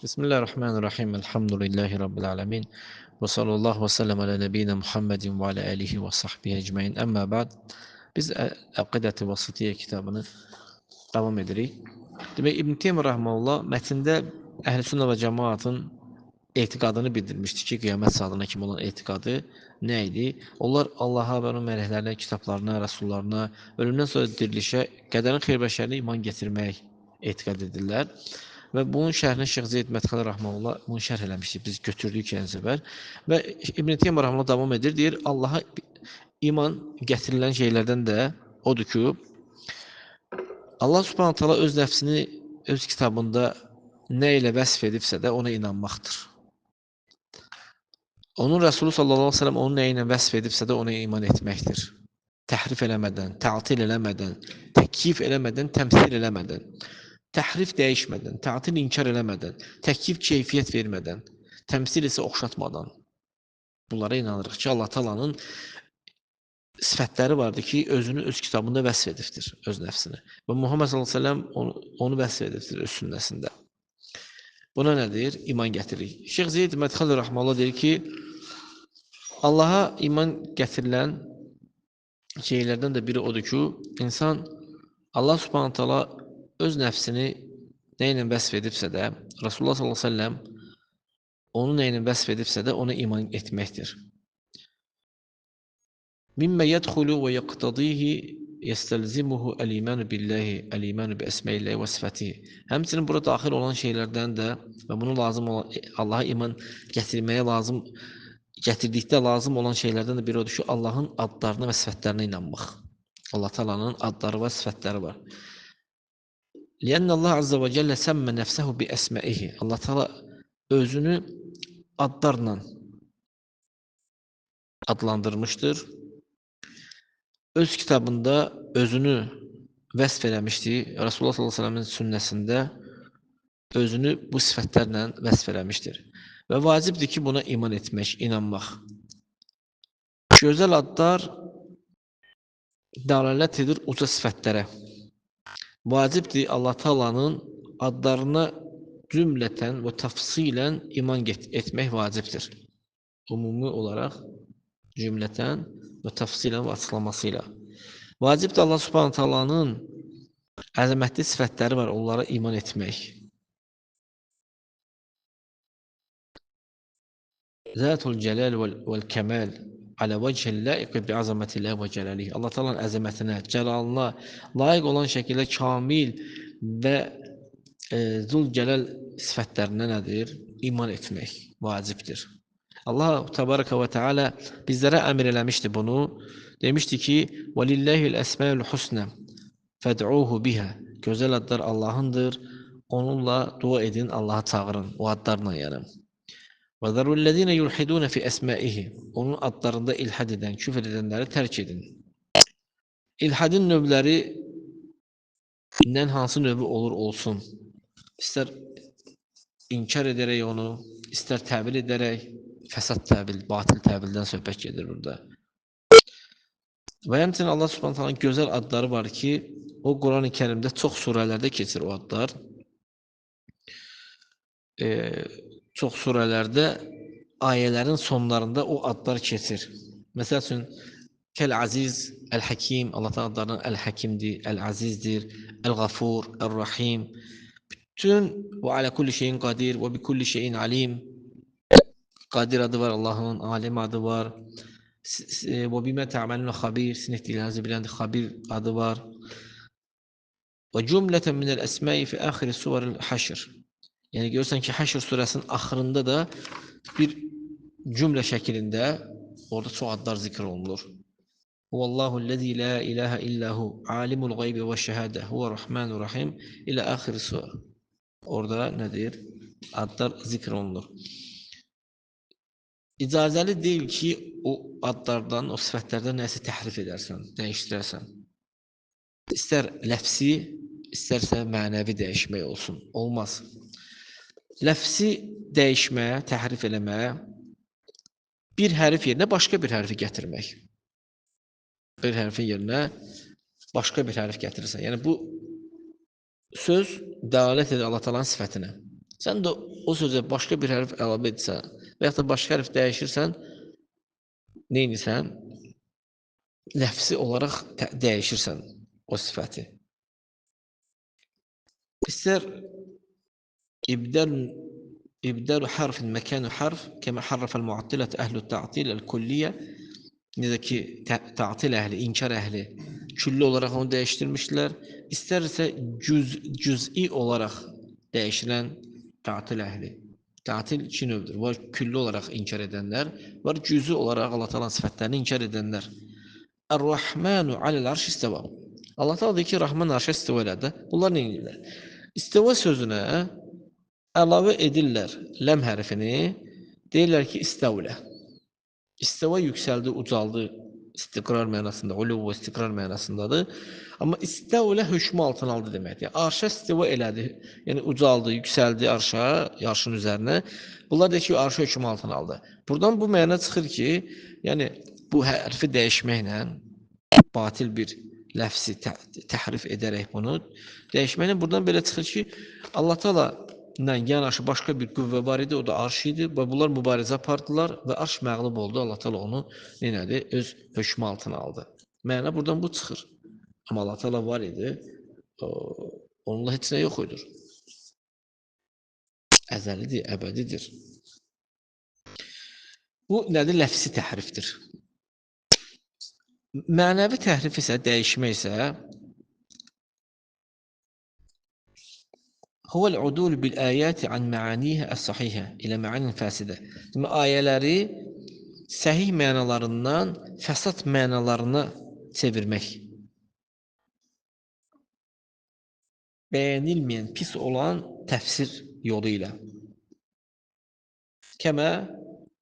Bismillahirrahmanirrahim. Elhamdülillahi Rabbil alemin. Və sallallahu və səlləm alə nəbiyyina Muhammedin və alə alihi və sahbihi ecmain. Əmmə bəd. Biz Əqidət-i Vasitiyyə kitabını davam edirik. Demək, İbn Teymiyyə rəhməhullah mətndə Əhl-i və Cəmaatın etiqadını bildirmişdi ki, qiyamət saatına kimi olan etiqadı nə idi? Onlar Allaha və onun mələklərinə, kitablarına, rəsullarına, ölümdən sonra dirilişə, qədərin xeyr və şərrinə iman gətirmək etiqad edirlər. Və bunun şərhini Şeyx Zeyd Mədxəli rəhməhullah bunu şərh eləmişdik, biz götürdük iki səfər. Və İbn Teymiyyə rəhməhullah davam edir, deyir, Allaha iman gətirilən şeylərdən də odur ki, Allah Subhanahu taala öz nəfsini öz kitabında nə ilə vəsf edibsə də ona inanmaqdır. Onun Rəsulü sallallahu aleyhi ve sellem onun nə ilə vəsf edibsə də ona iman etməkdir. Təhrif eləmədən, tətil eləmədən, təkyif eləmədən, təmsil eləmədən, təhrif dəyişmədən, tətil inkar eləmədən, təkyif keyfiyyət vermədən, təmsil isə oxşatmadan bunlara inanırıq ki, Allah Taala'nın sifətləri vardır ki, özünü öz kitabında vəsf edibdir, öz nəfsini. Və Muhammed sallallahu aleyhi ve sellem onu vəsf edibdir öz sünnəsində. Buna nədir? İman gətiririk. Şeyx Zeyd Mədxəli rəhməhullah deyir ki, Allaha iman gətirilən şeylərdən də biri odur ki, insan Allah Subhanahu taala öz nəfsini nə ilə vəsf edibsə də, Rasulullah sallallahu aleyhi ve sellem onu nə ilə vəsf edibsə də ona iman etməkdir. Mimmə yədxulu və yəqtadihi yəstəlzimuhu əl-imanu billahi, əl-imanu bi əsməillahi və sifətihi. Həmçinin burada daxil olan şeylərdən də və bunu lazım olan, Allaha iman gətirməyə gətirdikdə lazım olan şeylərdən də biri odur ki, Allahın adlarına və sifətlərinə inanmaq. Allah Taala'nın adları və sifətləri var. Lianna Allah azza və cəllə səmmə nəfsəhu bi əsməihi. Allah Taala özünü adlarla adlandırmışdır. Öz kitabında özünü vəsf eləmişdir. Rasulullah sallallahu aleyhi ve sellemin sünnəsində özünü bu sifətlərlə vəsf eləmişdir. Və vacibdir ki, buna iman etmək, inanmaq. Gözəl adlar dəlalət edir uca sifətlərə. Vacibdir Allah Taala'nın adlarına cümlətən və təfsilən iman etmək vacibdir. Ümumi olaraq cümlətən və təfsilən və açıqlamasıyla. Vacibdir Allah Subhanahu Taala'nın əzəmətli sifətləri var, onlara iman etmək. Zətul cəlal vəl-kəmal alə vəcihil layiq bi azəmətillah və cəlalihi. Allah Taala'nın əzəmətinə, cəlalına layiq olan şəkildə kamil və zul-cəlal sifətlərinə nədir? İman etmək vacibdir. Allah Təbaraka və Teala bizlərə əmr eləmişdi bunu. Demişdi ki, وَلِلَّهِ الْأَسْمَاءُ الْحُسْنَى فَدْعُوهُ بِهَا. Gözəl adlar Allahındır. Onunla dua edin, Allah'a çağırın. O adlarla yəni. وَذَرُوا الَّذِينَ يُلْحِدُونَ فِي أَسْمَائِهِ. Onun adlarında ilhad edən, küfr edənləri tərk edin. İlhadın növlərindən hansı növü olur olsun. İstər inkar edərək onu, istər təbil edərək, fəsad təbil, batil təbildən söhbət gedir burada. Və həmçinin Allah Subhanahu taala'nın gözəl adları var ki, o Quran-ı Kərimdə çox surələrdə keçir o adlar. Çox surələrdə ayələrin sonlarında o adlar keçir. Məsəl üçün, Kəl-Aziz, Əl-Həkim, Allah Taala adlarından Əl-Həkimdir, Əl-Azizdir, Əl-Ğafur, Əl-Rahim. Bütün və alə kulli şeyin qadir və bi kulli şeyin alim. Qadir adı var Allah'ın, alim adı var. Və bimə tə'məlunə xabir, sizin etdiklərinizi biləndir, xabir adı var. Və cümlətən minəl əsməyi fi əxiri suvaril haşr. Yəni görürsən ki, Haşr surəsinin axırında da bir cümlə şəklində orada çox adlar zikr olunur. Huvallahu'l-lezî la ilahe illahu alimul gaybi və şehadə huver-rahmanur-rahim ilə axir surə. Orada nədir? Adlar zikr olunur. İcazəli deyil ki, o adlardan, o sifətlərdən nəsə təhrif edərsən, dəyişdirərsən. İstər ləfsi, istərsə mənəvi dəyişmək olsun. Olmaz. Ləfsi dəyişməyə, təhrif eləməyə, bir hərf yerinə başqa bir hərfi gətirmək. Bir hərfin yerinə başqa bir hərf gətirirsən. Yəni bu söz dəlalət edir Allah Taala'nın sifətinə. Sən də o sözə başqa bir hərf əlavə etsən və yaxud da başqa hərf dəyişirsən, neynisən? Ləfsi olaraq dəyişirsən o sifəti. İstər İbdal harfin məkanu harf kəmə harrafəl muattilət əhlü ta'til el-kulliyə, necə ki ta'til əhli, inkar əhli külli olaraq onu dəyişdirmişlər. İstərsə cüz'i olaraq dəyişilən ta'til əhli. Ta'til iki növdür. Var külli olaraq inkar edənlər, var cüz'i olaraq Allah Taala'nın sifətlərini inkar edənlər. Er-Rahmanu alel arş isteva. Allah Taala deyir ki, Rahman arşa isteva elədi. Bunlar nə edirlər? İsteva sözünə əlavə edirlər ləm hərfini, deyirlər ki, istəvlə. İstəva yüksəldi, ucaldı, istiqrar mənasında, uluv və istiqrar mənasındadır. Amma istəvlə hökmü altına aldı deməkdir. Yəni, arşa istiva elədi, yəni ucaldı, yüksəldi arşa, arşın üzərinə. Bunlar deyir ki, arşa hökmü altına aldı. Buradan bu məna çıxır ki, yəni bu hərfi dəyişməklə batil bir ləfsi təhrif edərək bunu dəyişməklə buradan belə çıxır ki, Allah Taala ilə yanaşı başqa bir qüvvə var idi, o da arş idi və bunlar mübarizə apardılar və arş məğlub oldu. Allah Taala onu nədir? Öz hökmü altına aldı. Məna buradan bu çıxır. Amma Allah Taala var idi, onunla heç nə yox idi. Əzəlidir, əbədidir. Bu nədir? Ləfsi təhrifdir. Mənəvi təhrif isə, dəyişmə isə Huvel udul bil ayati an maaniha as-sahiha ilə maanin fasidə. Demək ayələri səhih mənalarından fəsad mənalarına çevirmək. Bəyənilməyən, pis olan təfsir yolu ilə. Kəmə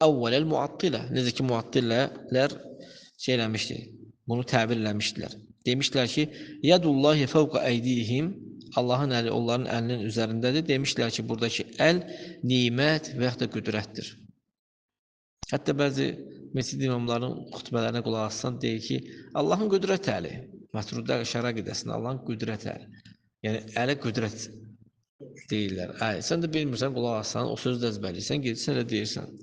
əvvələl muattilə. Necə ki, muattilələr eləmişdir. Bunu təbir eləmişdilər. Demişlər ki, yadullahi fəvqə əydihim. Allahın əli onların əlinin üzərindədir. Demişlər ki, buradakı əl nimət və yaxud da qüdrətdir. Hətta bəzi məscid imamlarının xutbələrinə qulaq assan deyir ki, Allahın qüdrət əli. Matrudə şərə qidəsində Allahın qüdrət əli. Yəni, ələ qüdrət deyirlər. Sən də bilmirsən, qulaq assan, o sözü də əzbərləyirsən, gedirsən elə deyirsən.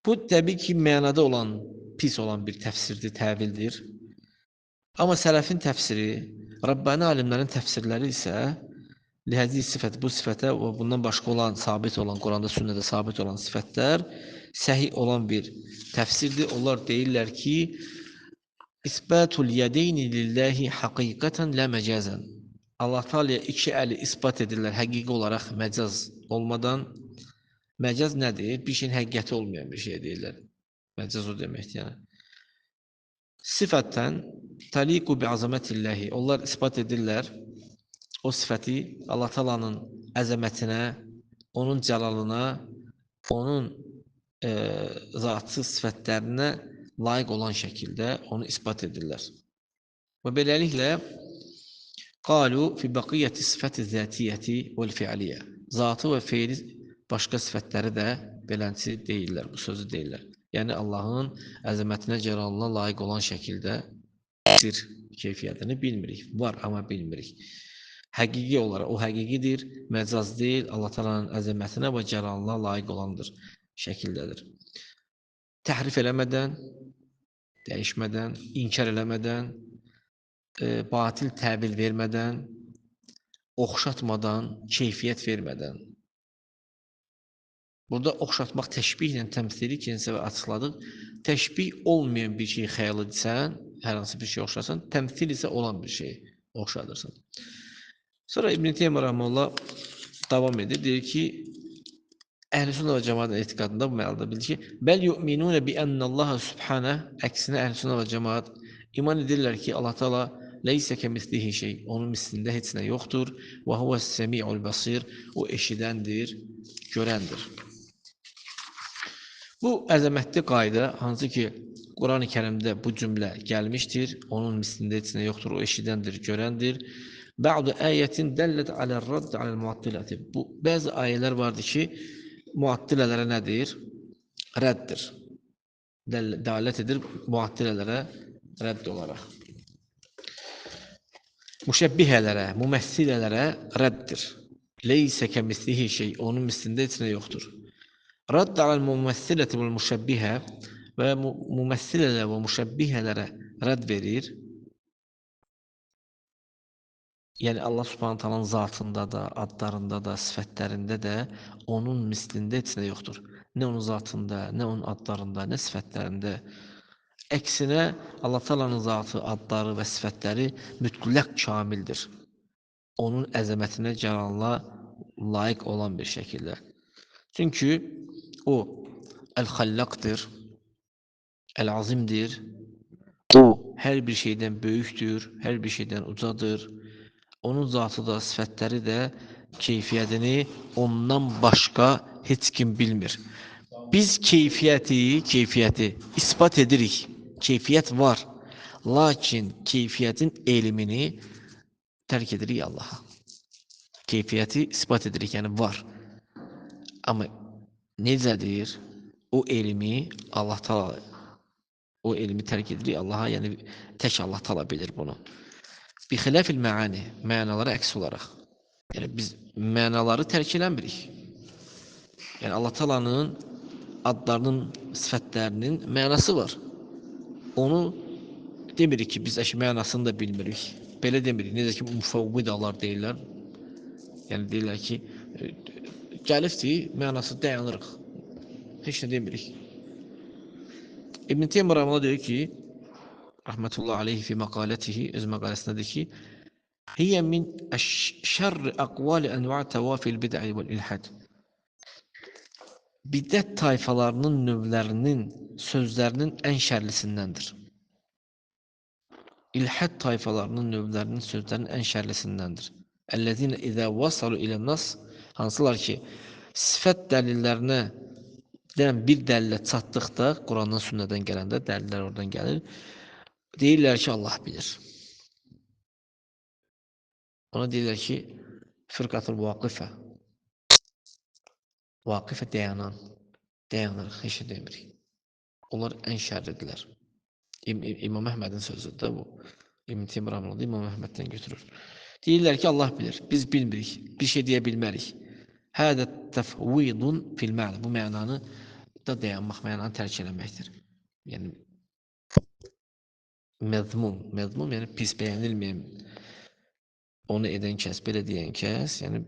Bu, təbii ki, mənada olan, pis olan bir təfsirdir, təvildir. Amma sələfin təfsiri, Rabbani alimlərin təfsirləri isə lihəzi sifət, bu sifətə və bundan başqa olan, sabit olan, Quranda, sünnədə sabit olan sifətlər səhih olan bir təfsirdir. Onlar deyirlər ki, İsbatul yədeyni lillahi haqiqətən lə məcəzən. Allah Teala'ya iki əli isbat edirlər həqiqi olaraq məcaz olmadan. Məcaz nədir? Bir şeyin həqiqəti olmayan bir şey deyirlər. Məcaz o deməkdir, yəni. Sifətən taliqu bi azamətilləhi. Onlar isbat edirlər o sifəti Allah Taala'nın əzəmətinə, onun cəlalına, onun zatı sifətlərinə layiq olan şəkildə onu isbat edirlər. Və beləliklə qalu fi baqiyyəti sifəti zətiyyəti vəl fi'liyyə. Zatı və feili başqa sifətləri də beləncə deyirlər, bu sözü deyirlər. Yəni Allahın əzəmətinə, cəlalına layiq olan şəkildə bir keyfiyyətini bilmirik. Var, amma bilmirik. Həqiqi olaraq, o həqiqidir, məcaz deyil, Allah Taala'nın əzəmətinə və cəlalına layiq olandır şəkildədir. Təhrif eləmədən, dəyişmədən, inkar eləmədən, batil təbil vermədən, oxşatmadan, keyfiyyət vermədən. Burada oxşatmaq təşbihlə təmsili ikinci və açıqladıq. Təşbih olmayan bir şey xəyal etsən, hər hansı bir şey oxşasan, təmsil isə olan bir şey oxşadırsan. Sonra İbn Teymiyyə rəhməhullah davam edir. Deyir ki, Əhl-i-Sünnə və Cemaatın etiqadında bu mənada bilir ki, bəl yu'minuna bi ennallaha subhanə, əksinə Əhl-i-Sünnə və Cemaat iman edirlər ki, Allah Taala leysə kəmislihi şey, onun mislində heç nə yoxdur. Və huvəs-səmi'ul basir, o eşidəndir, görəndir. Bu əzəmətli qayda, hansı ki, Quran-ı Kərimdə bu cümlə gəlmişdir, onun mislində heç nə yoxdur, o eşidəndir, görəndir. Bə'du ayətin dəllət alə'r-radd aləl-muattiləti. Bu, bəzi ayələr vardır ki, muattilələrə nədir? Rəddir. Dəllət edir muattilələrə rədd olaraq. Müşəbbihələrə, müməssilələrə rəddir. Leyse kemislihi şey. Onun mislinde heç nə yoxdur. Radd alel mumessiləti və müşəbbihə və mumessilələ və müşəbbihelərə rədd verir. Yəni Allah Subhanahu taalanın zatında da, adlarında da, sifətlərində də onun mislində heç nə yoxdur. Nə onun zatında, nə onun adlarında, nə sifətlərində. Əksinə Allah Taala'nın zatı, adları və sifətləri mütləq kamildir. Onun əzəmətinə, cəlalına layiq olan bir şəkildə. Çünki o el-Xallaqdır, el-Azimdir. O hər bir şeydən böyükdür, hər bir şeydən ucadır. Onun zatı da, sifətləri də keyfiyyətini ondan başqa heç kim bilmir. Biz keyfiyyəti isbat edirik. Keyfiyyət var. Lakin keyfiyyətin elmini tərk edirik Allaha. Keyfiyyəti isbat edirik, yəni var. Amma necədir? O elmi Allah Taala, o elmi tərk edirik Allaha, yəni tək Allah Taala bilir bunu. Bixilafil məani, mənalara əks olaraq. Yəni biz mənaları tərk eləmirik. Yəni Allah Taala'nın adlarının, sifətlərinin mənası var. Onu demirik ki, biz mənasını da bilmirik. Belə demirik. Necə ki, mufavvidalar deyirlər. Yəni deyirlər ki, gəlibdir, mənası dayanırıq. Heç nə demirik. İbn Teymiyyə rəhməhullah deyir ki, rahmetullah aleyhi fi maqalatihi, öz məqaləsində deyir ki, hiyə min şərri əqvali ənva' təvafil bid'i vəl ilhad. Bidət tayfalarının növlərinin, sözlərinin ən şərlisindəndir. İlhad tayfalarının növlərinin, sözlərinin ən şərlisindəndir. Əllezine izə vasalu ilen-nas, hansılar ki, sifət dəlillərinə bir dəlilə çatdıqda, Qurandan, sünnədən gələndə, dəlillər oradan gəlir, deyirlər ki, Allah bilir. Ona deyirlər ki, fırqatul vaqifə. Vaqifə dayanan, dayanırıq, heç nə demirik. Onlar ən şərlidirlər. İmam Əhmədin sözüdür bu. İbn Teymiyyə rəhməhullah İmam Əhməddən götürür. Deyirlər ki, Allah bilir, biz bilmirik, bir şey deyə bilmərik. Hədə təfvidun fil məna. Bu mənanı da dayanmaq, mənanı tərk eləməkdir. Yəni məzmum, yəni pis bəyənilməyən, onu edən kəs, belə deyən kəs, yəni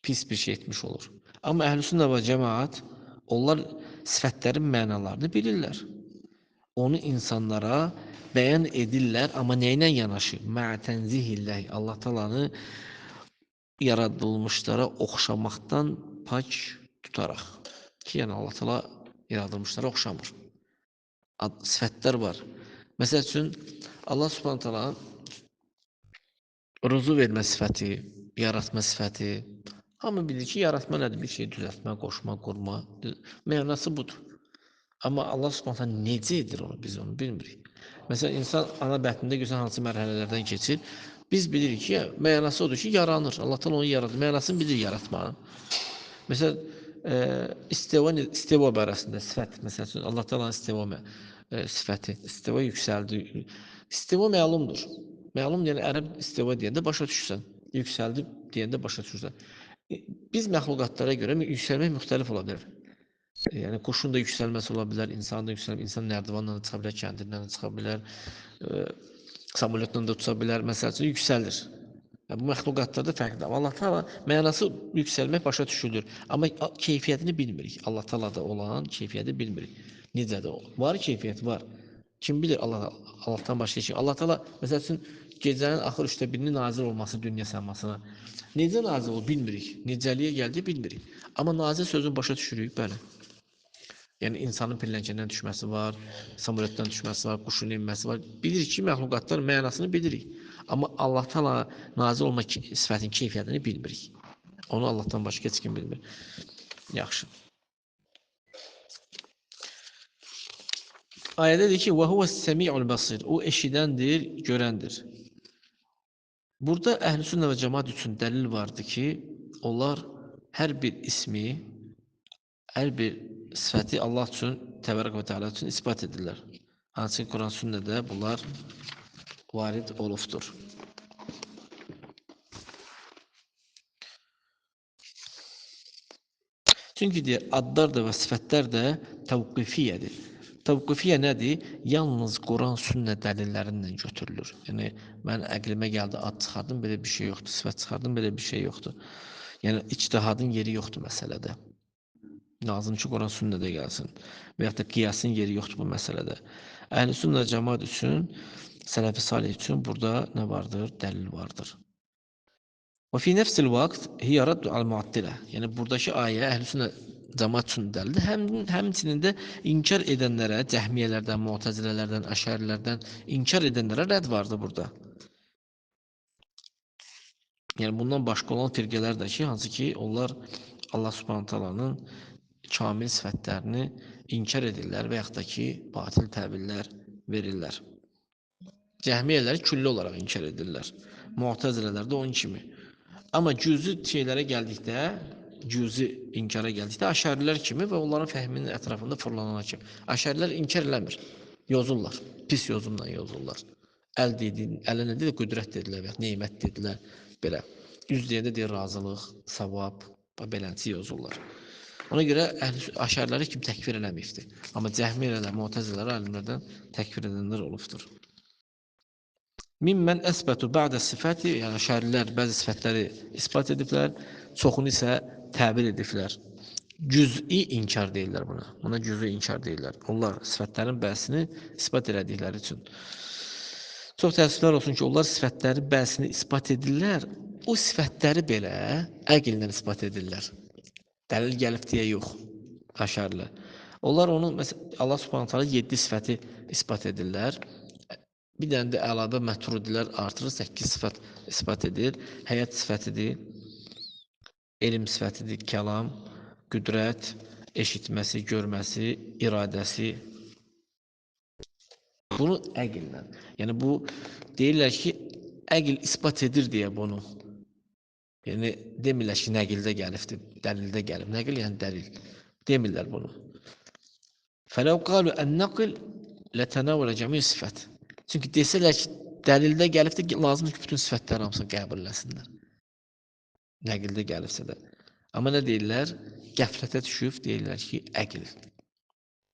pis bir şey etmiş olur. Amma Əhlüsünnə və Cemaat, onlar sifətlərin mənalarını bilirlər. Onu insanlara bəyan edirlər, amma nə ilə yanaşı? Mə'tənzihilləhi, Allah Taala'nı yaradılmışlara oxşamaqdan pak tutaraq. Ki, yəni Allah Taala yaradılmışlara oxşamır. Sifətlər var. Məsəl üçün, Allah Subhanahu Taala ruzu vermə sifəti, yaratma sifəti. Hamı bilir ki, yaratma nədir? Bir şey düzəltmə, qoşma, qurma. Mənası budur. Amma Allah Subhanahu Taala necə edir onu, biz onu bilmirik. Məsələn, insan ana bətnində görsən hansı mərhələlərdən keçir. Biz bilirik ki, mənası odur ki, yaranır. Allah Taala onu yaradır. Mənasını bilir yaratmanın. Məsələn, istiva barəsində sifət, məsələn, Allah Taala'nın istiva sifəti, istiva yüksəldi. İstiva məlumdur. Məlum yəni ərəb istiva deyəndə başa düşürsən. Yüksəldi deyəndə başa düşürsən. Biz məxluqatlara görə yüksəlmək müxtəlif ola bilər. Yəni quşun da yüksəlməsi ola bilər, insanın da yüksəlməsi, insan nərdivanla da çıxa bilər, kəndirlə də çıxa bilər, samolyotla da uça bilər, məsəl üçün yüksəlir. Yəni, bu məxluqatlarda fərqlidir. Amma Allah Taala mənası yüksəlmək başa düşülür. Amma keyfiyyətini bilmirik. Allah Taalada olan keyfiyyəti bilmirik. Necədir o? Var keyfiyyət, var. Kim bilir Allahdan başqa şey. Allah Taala məsəl üçün gecənin axır 1/3 nazil olması dünya səmasına. Necə nazil olur bilmirik. Necəliyə gəldi bilmirik. Amma nazil sözünü başa düşürük, bəli. Yəni insanın pillənkəndən düşməsi var, samolyotdan düşməsi var, quşun enməsi var. Bilirik ki, məxluqatlar mənasını bilirik. Amma Allah Taala nazil olma sifətin keyfiyyətini bilmirik. Onu Allahdan başqa heç kim bilmir. Yaxşı. Ayədə deyir ki, "Və huvəs-səmi'ul basir." O eşidəndir, görəndir. Burada Əhlüsünnə və Cemaat üçün dəlil vardı ki, onlar hər bir ismi, hər bir sifəti Allah üçün, Təbarək və Teala üçün isbat edirlər. Hansı ki, Quran sünnədə bunlar varid olubdur. Çünki deyir, adlar da və sifətlər də təvqifiyədir. Təvqifiyyə nədir? Yalnız Quran, sünnə dəlillərindən götürülür. Yəni, mən əqlimə gəldi, ad çıxardım, belə bir şey yoxdur. Sifət çıxardım, belə bir şey yoxdur. Yəni, ictihadın yeri yoxdur məsələdə. Lazım ki, Quran, sünnədə gəlsin. Və yaxud da qiyasın yeri yoxdur bu məsələdə. Əhl-i sünnə cəmaat üçün, sələfi salih üçün burada nə vardır? Dəlil vardır. Və fi nəfsil vaxt hiyə raddu al-muattilə. Yəni buradakı ayə əhl-i cəmaət üçün dəlildir. Həmçinin də inkar edənlərə, cəhmiyyələrdən, mu'təzilələrdən, əşərilərdən inkar edənlərə rədd vardır burada. Yəni bundan başqa olan firqələr də ki, hansı ki, onlar Allah Subhanahu taalanın kamil sifətlərini inkar edirlər və yaxud da ki, batil təvillər verirlər. Cəhmiyyələri külli olaraq inkar edirlər. Mu'təzilələr də onun kimi. Amma cüzi şeylərə gəldikdə, cüzi inkara gəldikdə əşərilər kimi və onların fəhminin ətrafında fırlanana kimi. Əşərilər inkar eləmir. Yozurlar. Pis yozumla yozurlar. Əl dediyin, ələ nə dedi? Qüdrət dedilər və nemət dedilər. Belə. Üz deyəndə deyir razılıq, savab və beləncə yozurlar. Ona görə əşərləri kim təkfir eləməyibdir. Amma cəhmiyyələr, mu'təzilələr alimlərdən təkfir edənlər olubdur. Mimmən əsbətu ba'də sifəti, yəni şərlər bəzi sifətləri ispat ediblər, çoxunu isə təbil ediblər. Cüz'i inkar deyirlər buna. Buna cüz'i inkar deyirlər. Onlar sifətlərin bəzisini ispat elədikləri üçün. Çox təəssüflər olsun ki, onlar sifətlərin bəzisini ispat edirlər. O sifətləri belə əqllə ispat edirlər. Dəlil gəlib deyə yox. Əşərlər. Onlar onu, məsələn, Allah Subhanahu taala 7 sifəti ispat edirlər. Bir dənə də əlavə mətrudilər artırır, 8 sifət ispat edir. Həyat sifətidir, elm sifətidir, kəlam, qüdrət, eşitməsi, görməsi, iradəsi. Bunu əqillə. Yəni bu deyirlər ki, əqil ispat edir deyə bunu. Yəni demirlər ki, nəqildə gəlibdir, dəlildə gəlib. Nəqil yəni dəlil. Demirlər bunu. Fələv qalu ən-nəql lətənavvələ cəmi sifət. Çünki desələr ki, dəlildə gəlibdir ki, lazımdır ki, bütün sifətləri hamısını qəbul eləsinlər. Nəqildə gəlibsə də. Amma nə deyirlər? Qəflətə düşüb deyirlər ki, əqil.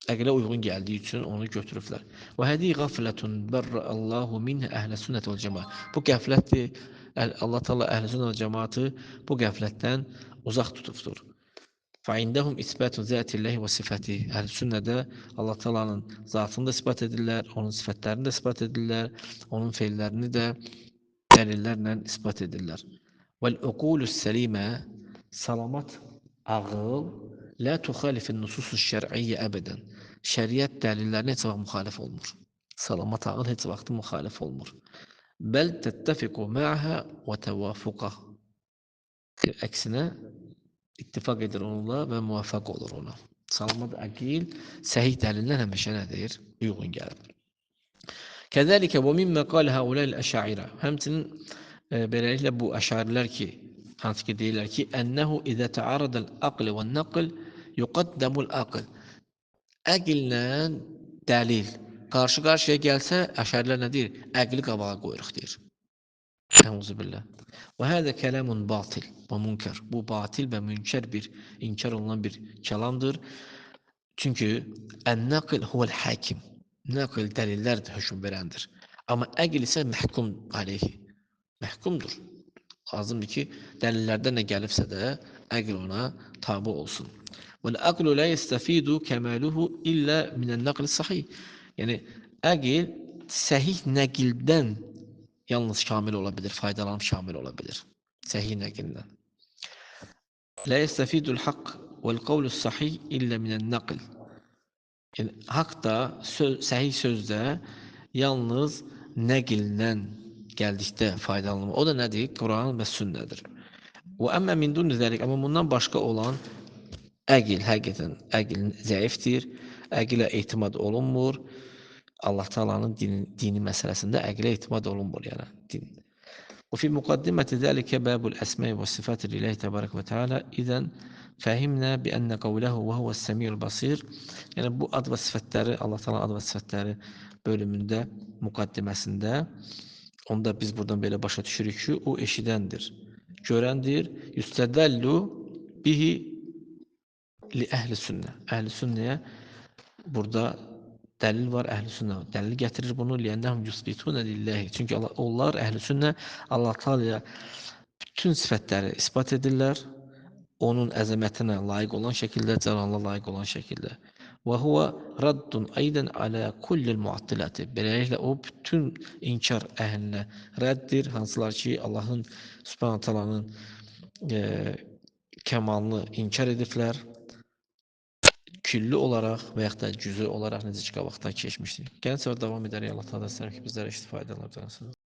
Əqilə uyğun gəldiyi üçün onu götürüblər. Və hədi qaflətun bərrəllahu minhə əhlə sünnət vəl cəmaət. Bu qəflətdir. Allah Teala əhlə sünnət vəl cəmaatı bu qəflətdən uzaq tutubdur. فَعِنْدَهُمْ إِثْبَاتُ ذَاتِ اللّٰهِ وَصِفَاتِهِ. Əhl-i sünnədə Allah Taala'nın zatını da ispat edirlər, onun sifətlərini də ispat edirlər, onun feillərini də dəlillərlə ispat edirlər. وَالْعُقُولُ السَّلِيمَ. Salamat ağıl la tuxalifin nusus şər'iyyə əbədən. Şəriət dəlillərinə heç vaxt müxalif olmur. Salamat ağıl heç vaxt müxalif olmur. Bəl təttəfiqu ma'ha və təvafuqa. Əksinə ittifaq edir onunla və muvaffaq olur ona. Salamat əqil, səhih dəlillər həmişə nədir? Uyğun gəlir. Kəzəlikə və mimmə qal həuləl əşairə. Həmçinin beləliklə bu əşarilər ki, hansı ki deyirlər ki, ənəhu izə təaradəl aql və nəql yuqaddəmul aql. Əqillə dəlil qarşı-qarşıya gəlsə, əşarilər nə deyir? Əqli qabağa qoyuruq deyir. Əuzubillah. Və hədə kələmun batil və münkər. Bu batil və münkər bir, inkar olunan bir kəlamdır. Çünki ən-nəql huvəl hakim. Nəql dəlillər də hökm verəndir. Amma əql isə məhkum aleyhi. Məhkumdur. Lazımdır ki, dəlillərdə nə gəlibsə də əql ona tabi olsun. Vəl-əqlu la yestəfidu kəmaluhu illə minən-nəql sahih. Yəni əql səhih nəqildən yalnız kamil ola bilir, faydalanıb kamil ola bilir. Səhih nəqillə. La yestəfidul haqq vəl-qavlus sahih illə minən-nəql. Yəni, haqq da, səhih sözdə yalnız nəqillə gəldikdə faydalanır. O da nədir? Quran və sünnədir. Və əmmə min dun zəlik, amma bundan başqa olan əqil, həqiqətən əqil zəifdir, əqilə etimad olunmur. Allah Taala'nın dini məsələsində əqlə etimad olunmur, yəni din. Və fi muqaddimati zəlikə babul əsma və sifat lillahi təbarək və təala. İzən fəhimnə bi ənə qavləhu və huvəs-səmiul basir. Yəni bu ad və sifətləri, Allah Taala ad və sifətləri bölümündə, müqaddiməsində onda biz buradan belə başa düşürük ki, o eşidəndir, görəndir. Yüstədəllu bihi li əhli sünnə. Əhli sünnəyə burada dəlil var, əhli sünnə dəlil gətirir bunu liyənnəhum yusbituna lillahi. Çünki onlar əhli sünnə Allah Taala'ya bütün sifətləri isbat edirlər. Onun əzəmətinə layiq olan şəkildə, cəlalına layiq olan şəkildə. Və huve raddun aydan ala kullil muattilati. Beləliklə o bütün inkar əhlinə rəddir, hansılar ki Allahın Subhanahu taalanın kəmalını inkar ediblər. Külli olaraq və yaxud da cüz'i olaraq necə ki qabaqdan keçmişdik. Gəlin sonra davam edərik. Allah Taala istəyir ki bizlərə istifadə edələr.